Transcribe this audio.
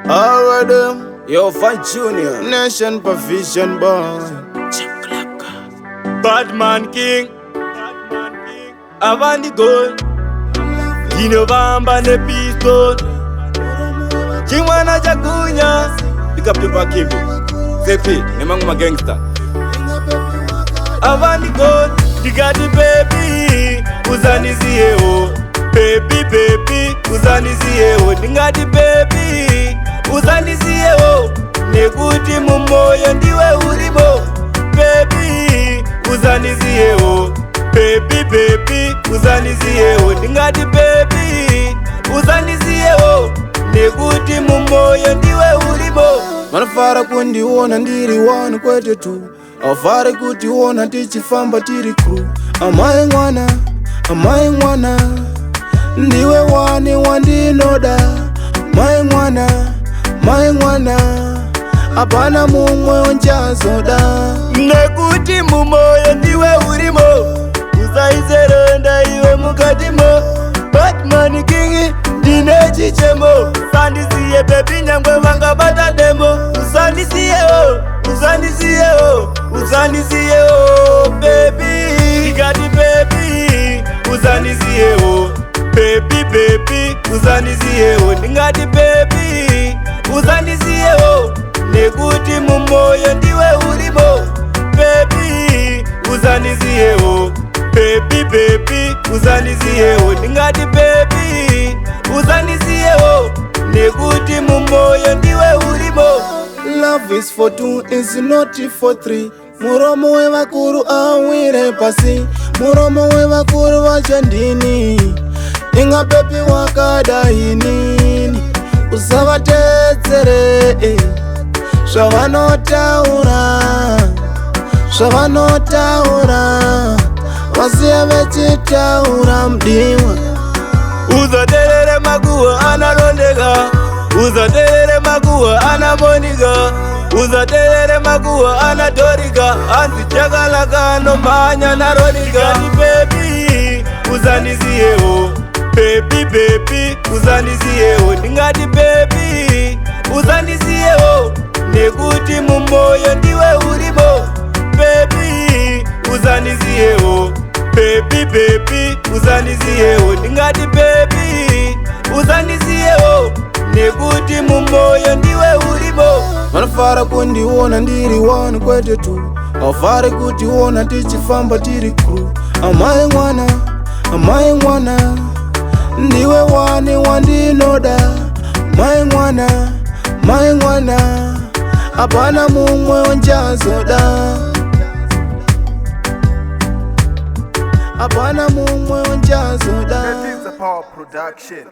All of them, Yo, Fine Junior, Nation Provision Boy, Badman King, Avandi Gold, Gino Bamba ne Pistol, Chimwana Jagunya, pick up the Bakibi, Zepi, Nemanguma Gangster, Avandi Gold, Digadi Baby, Uzanizie o, Baby, Uzanizie o, Dingadi Baby, Uzanizie o, Nekuti mumoyo ndiwe urimo, Baby, Uzanizie o, Baby, Uzanizie o, Dingadi Baby, Uzanizie o, Nekuti mumoyo ndiwe urimo. Manafara kundiona ndiri wanu kwete tu, afare kutiona tichifamba tiri crew. Amaye mwana, ndiwe wani wandinoda. Amaye mwana, apana mumwe onjazoda. Nekuti mumoyo ndiwe urimo, uzaizerenda iwe mukatimo. Batman King ndine chichemo, Uzanizie baby nyangwe vangabata demo. Uzanizie o baby, Digadi baby, Uzanizie o, baby, Uzanizie o, Digadi baby, Uzanizie o, Nekuti mumoyo ndiwe urimo, baby, Uzanizie o, baby, Uzanizie o, Digadi baby, Uzanizie o, Nekuti mumoyo ndiwe urimo. Love is for two, is not for three. Muromo we vakuru awire pasi, muromo we vakuru vachandini. Inga baby wakadainini, usavatedzere zvavanotaura, vasiya vechitaura mdiwa. Uzaterere maguwa analondeka, uzaterere maguwa anamonika, uzaterere maguwa anatorika, anzichakalaka nomanya naronika. Digadi baby, Uzanizie o, baby, Uzanizie o, Digadi baby, Uzanizie o, Nekuti mumoyo ndiwe urimo, baby, Uzanizie o, baby, Uzanizie o, Digadi baby, Uzanizie o, Nekuti mumoyo ndiwe urimo. Manafara kundiona ndiri wanu kwete tu, afare kutiona tichifamba tiri crew. Amaye mwana, ndiwe wani wandinoda. Amaye mwana, apana mumwe onjazoda. Apana mumwe onjazoda. That is a power production.